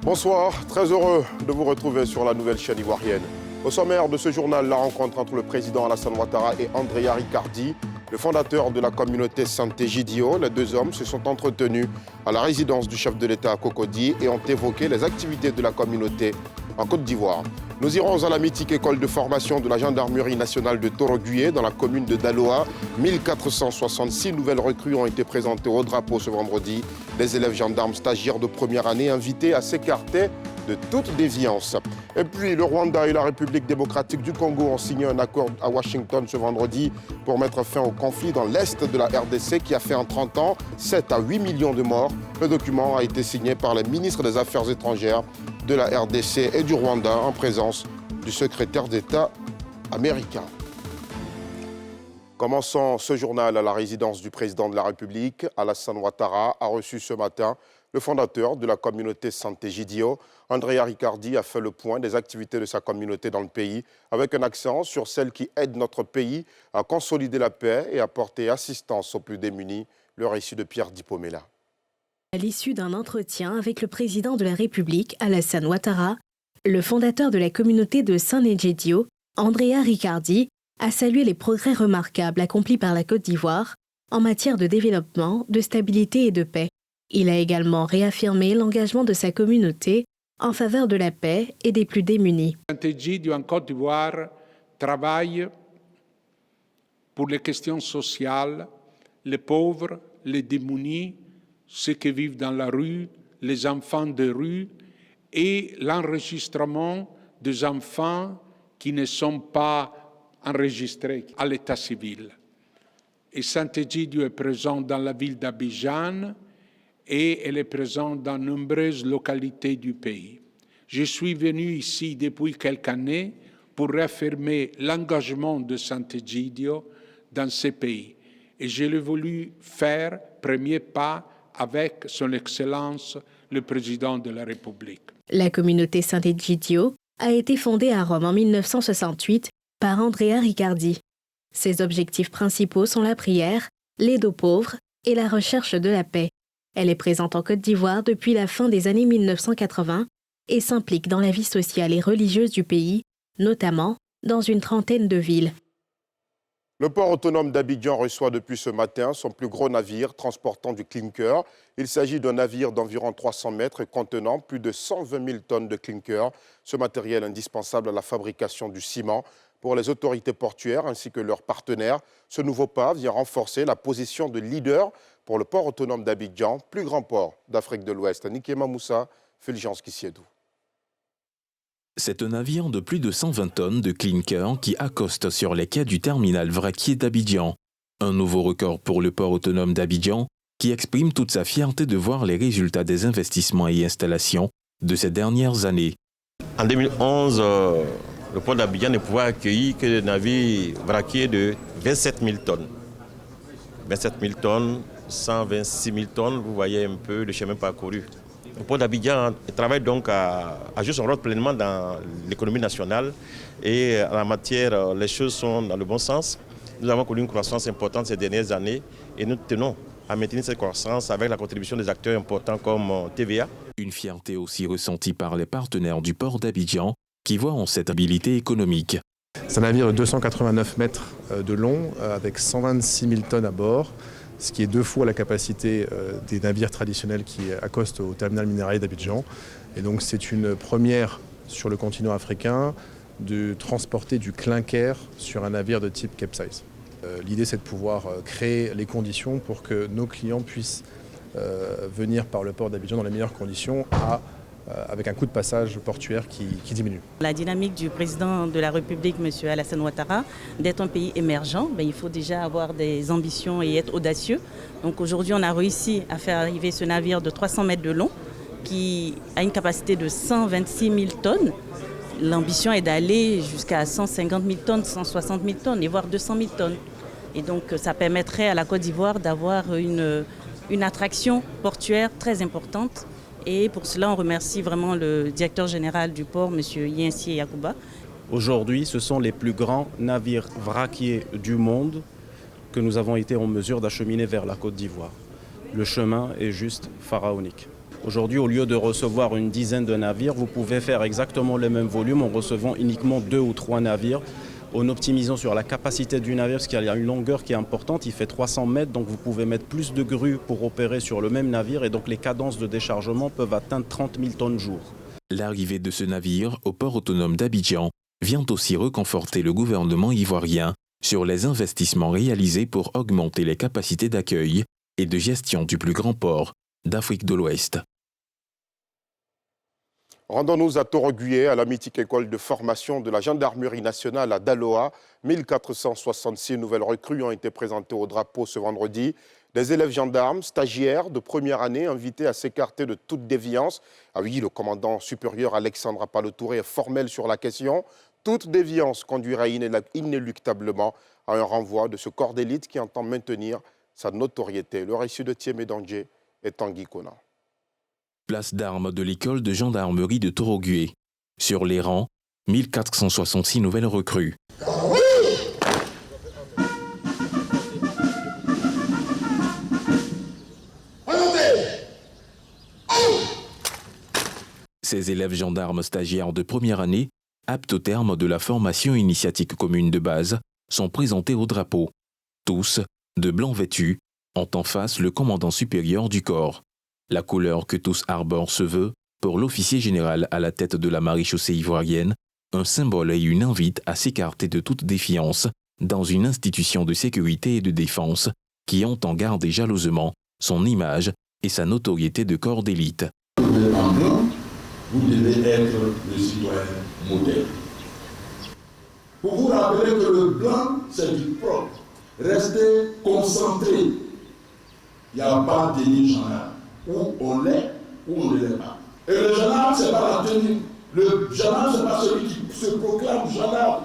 Bonsoir, très heureux de vous retrouver sur la nouvelle chaîne ivoirienne. Au sommaire de ce journal, la rencontre entre le président Alassane Ouattara et Andrea Riccardi, le fondateur de la communauté Santé-Gidio. Les deux hommes se sont entretenus à la résidence du chef de l'État à Cocody et ont évoqué les activités de la communauté en Côte d'Ivoire. Nous irons à la mythique école de formation de la gendarmerie nationale de Toroguyé dans la commune de Daloa. 1466 nouvelles recrues ont été présentées au drapeau ce vendredi. Les élèves gendarmes stagiaires de première année invités à s'écarter de toute déviance. Et puis le Rwanda et la République démocratique du Congo ont signé un accord à Washington ce vendredi pour mettre fin au conflit dans l'est de la RDC qui a fait en 30 ans 7 à 8 millions de morts. Le document a été signé par les ministres des Affaires étrangères de la RDC et du Rwanda en présence du secrétaire d'État américain. Commençons ce journal à la résidence du président de la République. Alassane Ouattara a reçu ce matin le fondateur de la communauté Santé-Gidio. Andrea Riccardi a fait le point des activités de sa communauté dans le pays, avec un accent sur celles qui aident notre pays à consolider la paix et à apporter assistance aux plus démunis. Le récit de Pierre Dipomela. À l'issue d'un entretien avec le président de la République, Alassane Ouattara, le fondateur de la communauté de Santé-Gidio, Andrea Riccardi, a salué les progrès remarquables accomplis par la Côte d'Ivoire en matière de développement, de stabilité et de paix. Il a également réaffirmé l'engagement de sa communauté en faveur de la paix et des plus démunis. Santé-Gidio en Côte d'Ivoire travaille pour les questions sociales, les pauvres, les démunis, ceux qui vivent dans la rue, les enfants de rue et l'enregistrement des enfants qui ne sont pas enregistrés à l'état civil. Et Santé-Gidio est présent dans la ville d'Abidjan et elle est présente dans de nombreuses localités du pays. Je suis venu ici depuis quelques années pour réaffirmer l'engagement de Santé-Gidio dans ces pays. Et je l'ai voulu faire, premier pas, avec son Excellence, le Président de la République. La communauté Santé-Gidio a été fondée à Rome en 1968 par Andrea Riccardi. Ses objectifs principaux sont la prière, l'aide aux pauvres et la recherche de la paix. Elle est présente en Côte d'Ivoire depuis la fin des années 1980 et s'implique dans la vie sociale et religieuse du pays, notamment dans une trentaine de villes. Le port autonome d'Abidjan reçoit depuis ce matin son plus gros navire transportant du clinker. Il s'agit d'un navire d'environ 300 mètres contenant plus de 120 000 tonnes de clinker, ce matériel indispensable à la fabrication du ciment. Pour les autorités portuaires ainsi que leurs partenaires, ce nouveau pas vient renforcer la position de leader pour le port autonome d'Abidjan, plus grand port d'Afrique de l'Ouest. Nikema Moussa, Fulgence Kissiedou. C'est un navire de plus de 120 tonnes de clinker qui accoste sur les quais du terminal vraquier d'Abidjan. Un nouveau record pour le port autonome d'Abidjan qui exprime toute sa fierté de voir les résultats des investissements et installations de ces dernières années. En 2011, le port d'Abidjan ne pouvait accueillir que des navires vraquiers de 27 000 tonnes. 27 000 tonnes, 126 000 tonnes, vous voyez un peu le chemin parcouru. Le port d'Abidjan travaille donc à jouer son rôle pleinement dans l'économie nationale et en la matière, les choses sont dans le bon sens. Nous avons connu une croissance importante ces dernières années et nous tenons à maintenir cette croissance avec la contribution des acteurs importants comme TVA. Une fierté aussi ressentie par les partenaires du port d'Abidjan qui voient en cette habilité économique. C'est un navire de 289 mètres de long avec 126 000 tonnes à bord, ce qui est 2 fois la capacité des navires traditionnels qui accostent au terminal minéralier d'Abidjan. Et donc c'est une première sur le continent africain de transporter du clinker sur un navire de type Capesize. L'idée c'est de pouvoir créer les conditions pour que nos clients puissent venir par le port d'Abidjan dans les meilleures conditions avec un coût de passage portuaire qui diminue. La dynamique du président de la République, M. Alassane Ouattara, d'être un pays émergent, il faut déjà avoir des ambitions et être audacieux. Donc aujourd'hui, on a réussi à faire arriver ce navire de 300 mètres de long qui a une capacité de 126 000 tonnes. L'ambition est d'aller jusqu'à 150 000 tonnes, 160 000 tonnes et voire 200 000 tonnes. Et donc ça permettrait à la Côte d'Ivoire d'avoir une attraction portuaire très importante Et pour cela, on remercie vraiment le directeur général du port, M. Yensi Yacouba. Aujourd'hui, ce sont les plus grands navires vraquiers du monde que nous avons été en mesure d'acheminer vers la Côte d'Ivoire. Le chemin est juste pharaonique. Aujourd'hui, au lieu de recevoir une dizaine de navires, vous pouvez faire exactement le même volume en recevant uniquement 2 ou 3 navires, en optimisant sur la capacité du navire, parce qu'il y a une longueur qui est importante, il fait 300 mètres, donc vous pouvez mettre plus de grues pour opérer sur le même navire, et donc les cadences de déchargement peuvent atteindre 30 000 tonnes jour. L'arrivée de ce navire au port autonome d'Abidjan vient aussi reconforter le gouvernement ivoirien sur les investissements réalisés pour augmenter les capacités d'accueil et de gestion du plus grand port d'Afrique de l'Ouest. Rendons-nous à Toroguié, à la mythique école de formation de la gendarmerie nationale à Daloa. 1466 nouvelles recrues ont été présentées au drapeau ce vendredi. Des élèves gendarmes, stagiaires de première année invités à s'écarter de toute déviance. Ah oui, le commandant supérieur Alexandre Apalotouré est formel sur la question. Toute déviance conduira inéluctablement à un renvoi de ce corps d'élite qui entend maintenir sa notoriété. Le récit de Thiemé Dangé et Tanguy Kona. Place d'armes de l'école de gendarmerie de Toroguié. Sur les rangs, 1466 nouvelles recrues. Ces élèves gendarmes stagiaires de première année, aptes au terme de la formation initiatique commune de base, sont présentés au drapeau. Tous, de blanc vêtus, ont en face le commandant supérieur du corps. La couleur que tous arborent se veut, pour l'officier général à la tête de la maréchaussée ivoirienne, un symbole et une invite à s'écarter de toute défiance dans une institution de sécurité et de défense qui entend garder jalousement son image et sa notoriété de corps d'élite. Vous devez être le citoyen modèle. Pour vous rappeler que le blanc, c'est du propre. Restez concentrés. Il n'y a pas d'élit gendarme. Ou on l'est, ou on ne l'est pas. Et le gendarme, ce n'est pas la tenue. Le gendarme, ce n'est pas celui qui se proclame gendarme.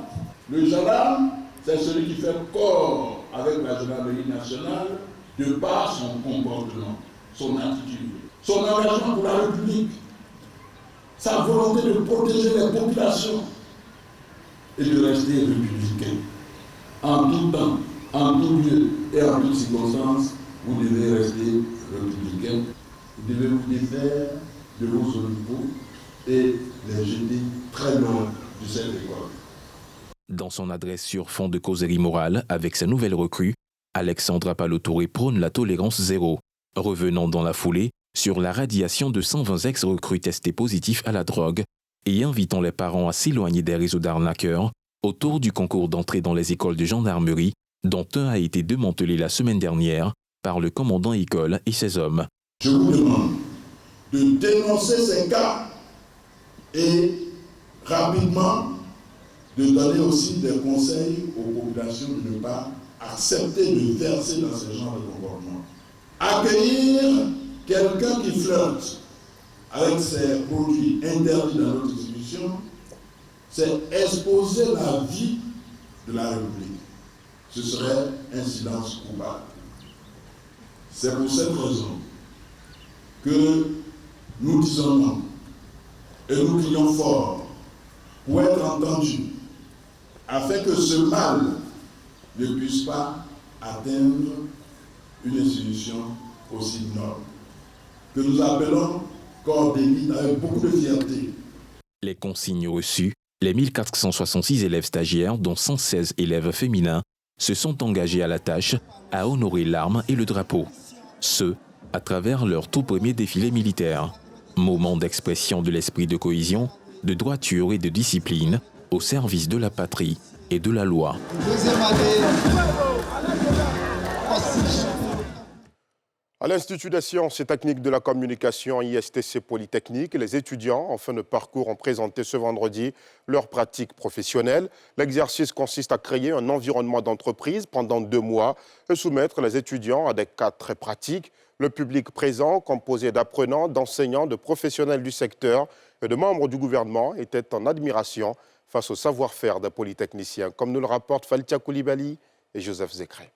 Le gendarme, c'est celui qui fait corps avec la gendarmerie nationale de par son comportement, son attitude, son engagement pour la République, sa volonté de protéger les populations et de rester républicain. En tout temps, en tout lieu et en toutes circonstances, vous devez rester républicain. Vous devez vous défaire de vos oliveaux et les jeter très loin de cette école. Dans son adresse sur fond de causerie morale avec sa nouvelle recrue, Alexandre Apalotouré prône la tolérance zéro, revenant dans la foulée sur la radiation de 120 ex-recrues testés positifs à la drogue et invitant les parents à s'éloigner des réseaux d'arnaqueurs autour du concours d'entrée dans les écoles de gendarmerie, dont un a été démantelé la semaine dernière par le commandant école et ses hommes. Je vous demande de dénoncer ces cas et rapidement de donner aussi des conseils aux populations de ne pas accepter de verser dans ce genre de comportement. Accueillir quelqu'un qui flirte avec ces produits interdits dans notre institution, c'est exposer la vie de la République. Ce serait un silence coupable. C'est pour cette raison que nous disons non et nous crions fort pour être entendus afin que ce mal ne puisse pas atteindre une institution aussi noble que nous appelons corps d'élite avec beaucoup de fierté. Les consignes reçues, les 1466 élèves stagiaires, dont 116 élèves féminins, se sont engagés à la tâche à honorer l'arme et le drapeau. Ce, à travers leur tout premier défilé militaire. Moment d'expression de l'esprit de cohésion, de droiture et de discipline au service de la patrie et de la loi. À l'Institut des sciences et techniques de la communication ISTC Polytechnique, les étudiants en fin de parcours ont présenté ce vendredi leur pratique professionnelle. L'exercice consiste à créer un environnement d'entreprise pendant 2 mois et soumettre les étudiants à des cas très pratiques. Le public présent, composé d'apprenants, d'enseignants, de professionnels du secteur et de membres du gouvernement, était en admiration face au savoir-faire des polytechniciens, comme nous le rapportent Faltia Koulibaly et Joseph Zekré.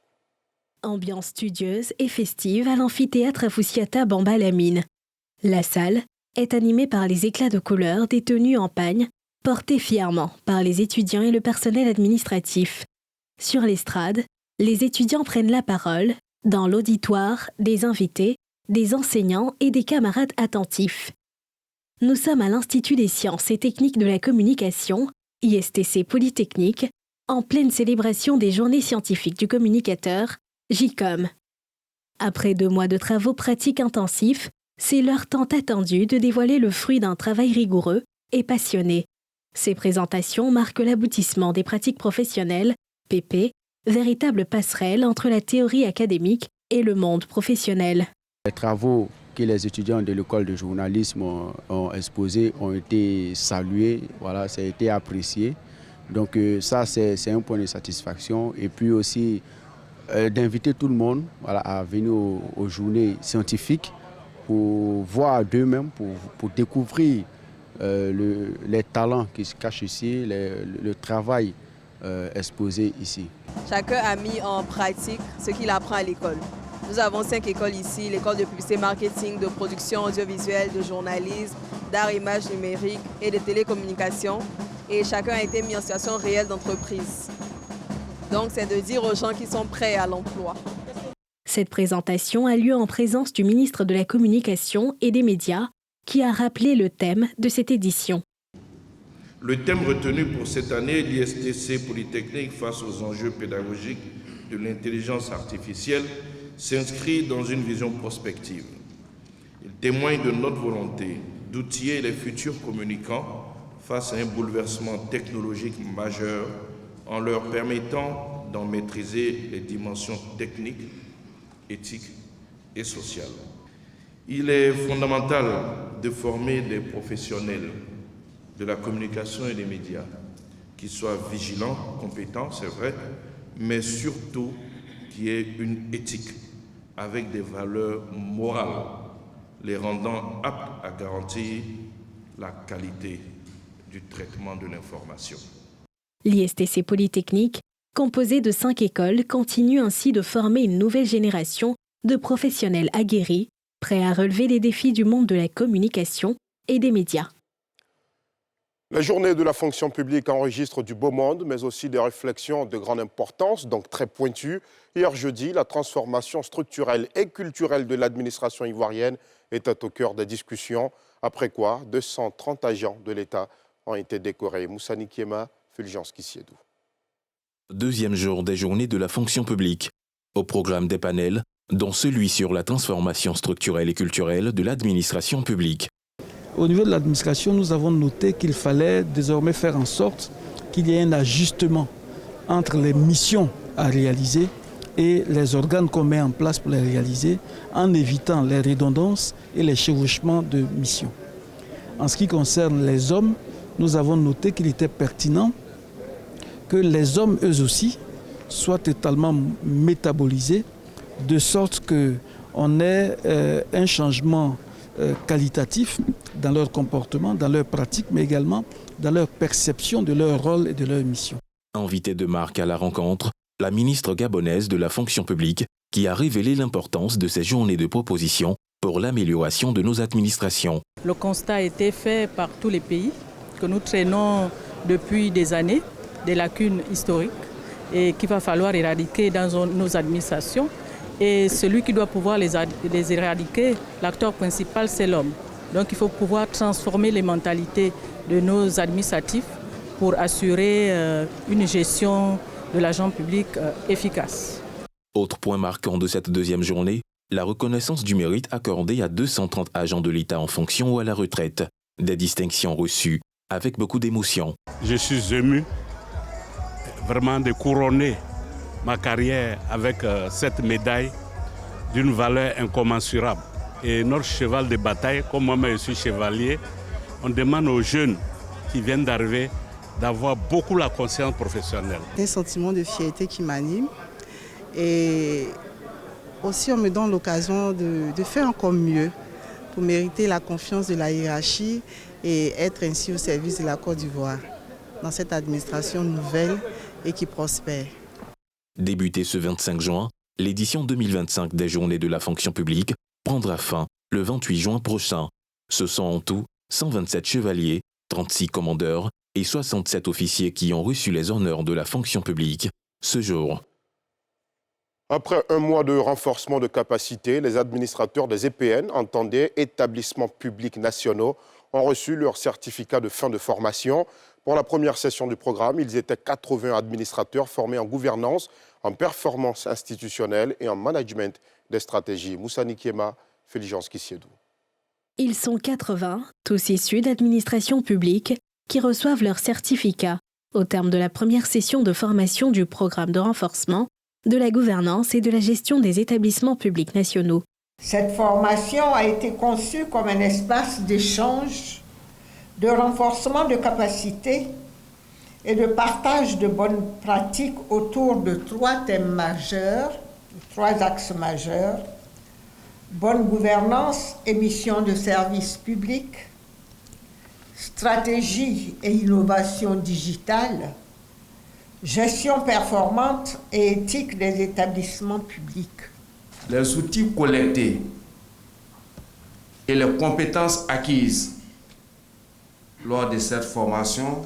Ambiance studieuse et festive à l'amphithéâtre Afoussiata Bamba Lamine. La salle est animée par les éclats de couleurs des tenues en pagne, portées fièrement par les étudiants et le personnel administratif. Sur l'estrade, les étudiants prennent la parole. Dans l'auditoire, des invités, des enseignants et des camarades attentifs. Nous sommes à l'Institut des sciences et techniques de la communication, ISTC Polytechnique, en pleine célébration des Journées scientifiques du communicateur, JCOM. Après 2 mois de travaux pratiques intensifs, c'est l'heure tant attendue de dévoiler le fruit d'un travail rigoureux et passionné. Ces présentations marquent l'aboutissement des pratiques professionnelles, PP, véritable passerelle entre la théorie académique et le monde professionnel. Les travaux que les étudiants de l'école de journalisme ont exposés ont été salués, voilà, ça a été apprécié. Donc ça, c'est un point de satisfaction. Et puis aussi d'inviter tout le monde, voilà, à venir aux journées scientifiques pour voir d'eux-mêmes, pour découvrir les talents qui se cachent ici, le travail exposé ici. Chacun a mis en pratique ce qu'il apprend à l'école. Nous avons 5 écoles ici, l'école de publicité marketing, de production audiovisuelle, de journalisme, d'art image numérique et de télécommunications. Et chacun a été mis en situation réelle d'entreprise. Donc c'est de dire aux gens qui sont prêts à l'emploi. Cette présentation a lieu en présence du ministre de la Communication et des Médias, qui a rappelé le thème de cette édition. Le thème retenu pour cette année, l'ISTC Polytechnique face aux enjeux pédagogiques de l'intelligence artificielle, s'inscrit dans une vision prospective. Il témoigne de notre volonté d'outiller les futurs communicants face à un bouleversement technologique majeur en leur permettant d'en maîtriser les dimensions techniques, éthiques et sociales. Il est fondamental de former des professionnels de la communication et des médias qui soient vigilants, compétents, c'est vrai, mais surtout qui aient une éthique avec des valeurs morales, les rendant aptes à garantir la qualité du traitement de l'information. L'ISTC Polytechnique, composé de 5 écoles, continue ainsi de former une nouvelle génération de professionnels aguerris, prêts à relever les défis du monde de la communication et des médias. La journée de la fonction publique enregistre du beau monde, mais aussi des réflexions de grande importance, donc très pointues. Hier jeudi, la transformation structurelle et culturelle de l'administration ivoirienne était au cœur des discussions, après quoi 230 agents de l'État ont été décorés. Moussa Nikiema, Fulgence Kissiedou. Deuxième jour des journées de la fonction publique. Au programme des panels, dont celui sur la transformation structurelle et culturelle de l'administration publique. Au niveau de l'administration, nous avons noté qu'il fallait désormais faire en sorte qu'il y ait un ajustement entre les missions à réaliser et les organes qu'on met en place pour les réaliser, en évitant les redondances et les chevauchements de missions. En ce qui concerne les hommes, nous avons noté qu'il était pertinent que les hommes, eux aussi, soient totalement métabolisés, de sorte qu'on ait un changement qualitatif dans leur comportement, dans leur pratique, mais également dans leur perception de leur rôle et de leur mission. Invitée de marque à la rencontre, la ministre gabonaise de la fonction publique qui a révélé l'importance de ces journées de proposition pour l'amélioration de nos administrations. Le constat a été fait par tous les pays que nous traînons depuis des années, des lacunes historiques et qu'il va falloir éradiquer dans nos administrations. Et celui qui doit pouvoir les éradiquer, l'acteur principal, c'est l'homme. Donc il faut pouvoir transformer les mentalités de nos administratifs pour assurer une gestion de l'argent public efficace. Autre point marquant de cette deuxième journée, la reconnaissance du mérite accordée à 230 agents de l'État en fonction ou à la retraite. Des distinctions reçues avec beaucoup d'émotion. Je suis ému vraiment de couronner ma carrière avec cette médaille d'une valeur incommensurable. Et notre cheval de bataille, comme moi-même je suis chevalier, on demande aux jeunes qui viennent d'arriver d'avoir beaucoup la conscience professionnelle. Un sentiment de fierté qui m'anime et aussi on me donne l'occasion de faire encore mieux pour mériter la confiance de la hiérarchie et être ainsi au service de la Côte d'Ivoire dans cette administration nouvelle et qui prospère. Débutée ce 25 juin, l'édition 2025 des Journées de la fonction publique prendra fin le 28 juin prochain. Ce sont en tout 127 chevaliers, 36 commandeurs et 67 officiers qui ont reçu les honneurs de la fonction publique ce jour. Après un mois de renforcement de capacité, les administrateurs des EPN, entendés établissements publics nationaux, ont reçu leur certificat de fin de formation. Pour la première session du programme, ils étaient 80 administrateurs formés en gouvernance, en performance institutionnelle et en management des stratégies. Moussa Nikiema, Féligence Kissiedou. Ils sont 80, tous issus d'administrations publiques, qui reçoivent leur certificat au terme de la première session de formation du programme de renforcement de la gouvernance et de la gestion des établissements publics nationaux. Cette formation a été conçue comme un espace d'échange, de renforcement de capacités et de partage de bonnes pratiques autour de 3 thèmes majeurs, 3 axes majeurs: bonne gouvernance et mission de service public, stratégie et innovation digitale, gestion performante et éthique des établissements publics. Les outils collectés et les compétences acquises lors de cette formation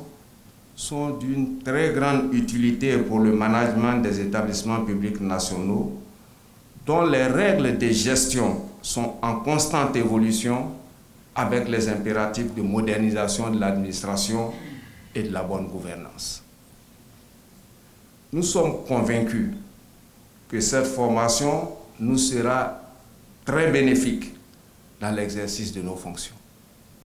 sont d'une très grande utilité pour le management des établissements publics nationaux, dont les règles de gestion sont en constante évolution avec les impératifs de modernisation de l'administration et de la bonne gouvernance. Nous sommes convaincus que cette formation nous sera très bénéfique dans l'exercice de nos fonctions.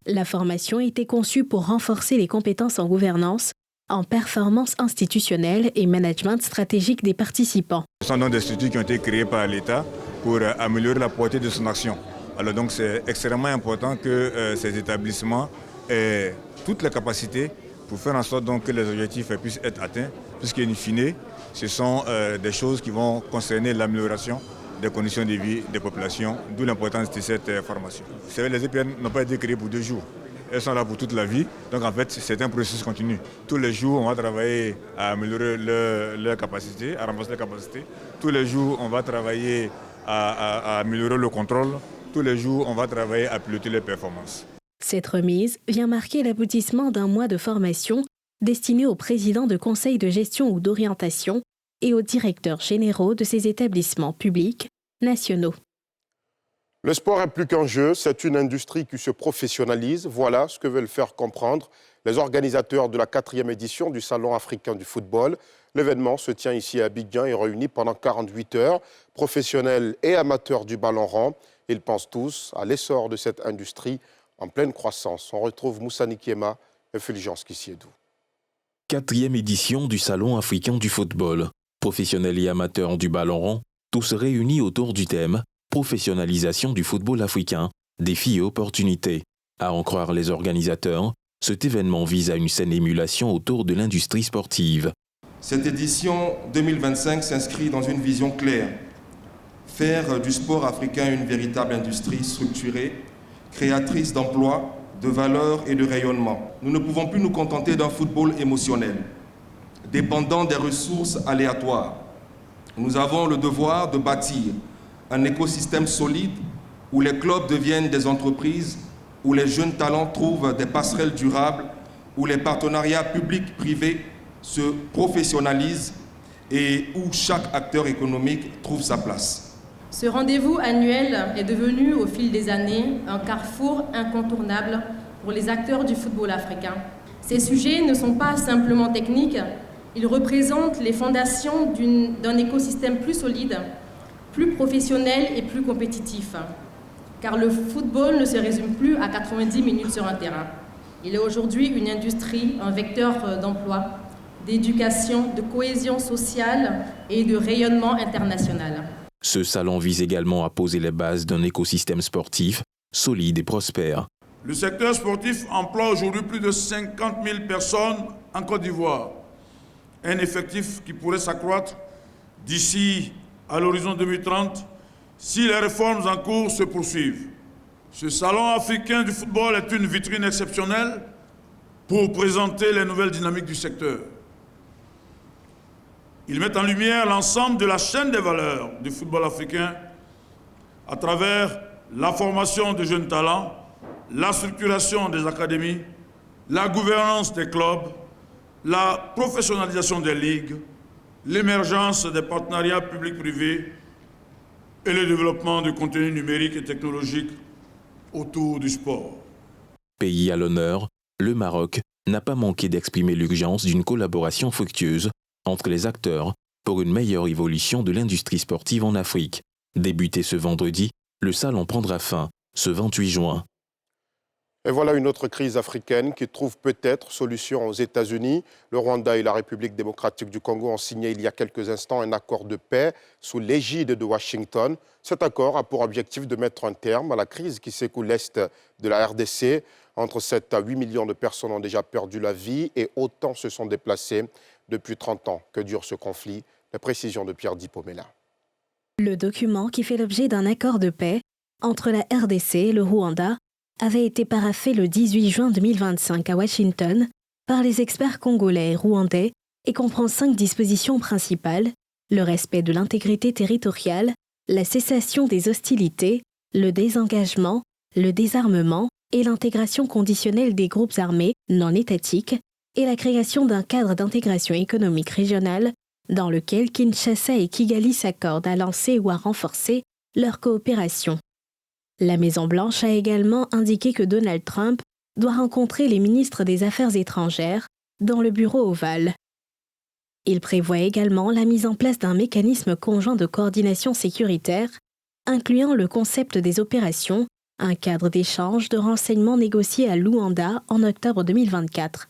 La formation était conçue pour renforcer les compétences en gouvernance, en performance institutionnelle et management stratégique des participants. Ce sont donc des structures qui ont été créées par l'État pour améliorer la portée de son action. Alors donc c'est extrêmement important que ces établissements aient toutes les capacités pour faire en sorte donc que les objectifs puissent être atteints, puisqu'in fine, ce sont des choses qui vont concerner l'amélioration des conditions de vie des populations, d'où l'importance de cette formation. Vous savez, les EPN n'ont pas été créées pour 2 jours. Elles sont là pour toute la vie, donc en fait c'est un processus continu. Tous les jours on va travailler à améliorer leurs capacités, à renforcer leurs capacités. Tous les jours on va travailler à améliorer le contrôle. Tous les jours on va travailler à piloter les performances. Cette remise vient marquer l'aboutissement d'un mois de formation destiné aux présidents de conseils de gestion ou d'orientation et aux directeurs généraux de ces établissements publics nationaux. Le sport est plus qu'un jeu, c'est une industrie qui se professionnalise. Voilà ce que veulent faire comprendre les organisateurs de la 4e édition du Salon africain du football. L'événement se tient ici à Abidjan et réunit pendant 48 heures professionnels et amateurs du ballon rond. Ils pensent tous à l'essor de cette industrie en pleine croissance. On retrouve Moussa Nikiema et Féligence Kissiedou. 4e édition du Salon africain du football. Professionnels et amateurs du ballon rond, tous réunis autour du thème « Professionnalisation du football africain, défis et opportunités ». À en croire les organisateurs, cet événement vise à une saine émulation autour de l'industrie sportive. Cette édition 2025 s'inscrit dans une vision claire. Faire du sport africain une véritable industrie structurée, créatrice d'emplois, de valeur et de rayonnement. Nous ne pouvons plus nous contenter d'un football émotionnel, dépendant des ressources aléatoires. Nous avons le devoir de bâtir un écosystème solide où les clubs deviennent des entreprises, où les jeunes talents trouvent des passerelles durables, où les partenariats publics-privés se professionnalisent et où chaque acteur économique trouve sa place. Ce rendez-vous annuel est devenu au fil des années un carrefour incontournable pour les acteurs du football africain. Ces sujets ne sont pas simplement techniques, ils représentent les fondations d'un écosystème plus solide, plus professionnel et plus compétitif. Car le football ne se résume plus à 90 minutes sur un terrain. Il est aujourd'hui une industrie, un vecteur d'emploi, d'éducation, de cohésion sociale et de rayonnement international. Ce salon vise également à poser les bases d'un écosystème sportif solide et prospère. Le secteur sportif emploie aujourd'hui plus de 50 000 personnes en Côte d'Ivoire. Un effectif qui pourrait s'accroître d'ici à l'horizon 2030 si les réformes en cours se poursuivent. Ce salon africain du football est une vitrine exceptionnelle pour présenter les nouvelles dynamiques du secteur. Il met en lumière l'ensemble de la chaîne des valeurs du football africain à travers la formation de jeunes talents, la structuration des académies, la gouvernance des clubs, la professionnalisation des ligues, l'émergence des partenariats publics-privés et le développement de contenus numériques et technologiques autour du sport. Pays à l'honneur, le Maroc n'a pas manqué d'exprimer l'urgence d'une collaboration fructueuse entre les acteurs pour une meilleure évolution de l'industrie sportive en Afrique. Débuté ce vendredi, le salon prendra fin ce 28 juin. Et voilà une autre crise africaine qui trouve peut-être solution aux États-Unis. Le Rwanda et la République démocratique du Congo ont signé il y a quelques instants un accord de paix sous l'égide de Washington. Cet accord a pour objectif de mettre un terme à la crise qui secoue l'Est de la RDC. Entre 7 à 8 millions de personnes ont déjà perdu la vie et autant se sont déplacés depuis 30 ans que dure ce conflit. La précision de Pierre Dipomela. Le document qui fait l'objet d'un accord de paix entre la RDC et le Rwanda avait été paraphé le 18 juin 2025 à Washington par les experts congolais et rwandais et comprend 5 dispositions principales: le respect de l'intégrité territoriale, la cessation des hostilités, le désengagement, le désarmement et l'intégration conditionnelle des groupes armés non étatiques et la création d'un cadre d'intégration économique régionale dans lequel Kinshasa et Kigali s'accordent à lancer ou à renforcer leur coopération. La Maison-Blanche a également indiqué que Donald Trump doit rencontrer les ministres des Affaires étrangères dans le bureau ovale. Il prévoit également la mise en place d'un mécanisme conjoint de coordination sécuritaire, incluant le concept des opérations, un cadre d'échange de renseignements négocié à Luanda en octobre 2024.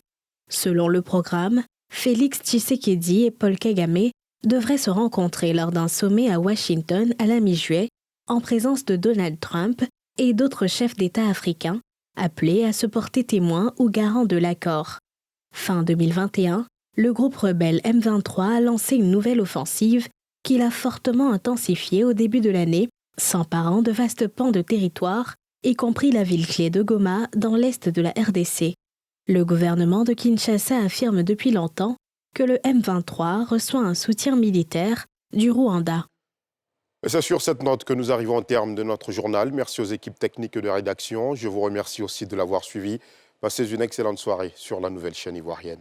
Selon le programme, Félix Tshisekedi et Paul Kagame devraient se rencontrer lors d'un sommet à Washington à la mi-juillet, en présence de Donald Trump et d'autres chefs d'État africains, appelés à se porter témoins ou garants de l'accord. Fin 2021, le groupe rebelle M23 a lancé une nouvelle offensive qu'il a fortement intensifiée au début de l'année, s'emparant de vastes pans de territoire, y compris la ville clé de Goma dans l'est de la RDC. Le gouvernement de Kinshasa affirme depuis longtemps que le M23 reçoit un soutien militaire du Rwanda. Et c'est sur cette note que nous arrivons au terme de notre journal. Merci aux équipes techniques de rédaction. Je vous remercie aussi de l'avoir suivi. Passez une excellente soirée sur la nouvelle chaîne ivoirienne.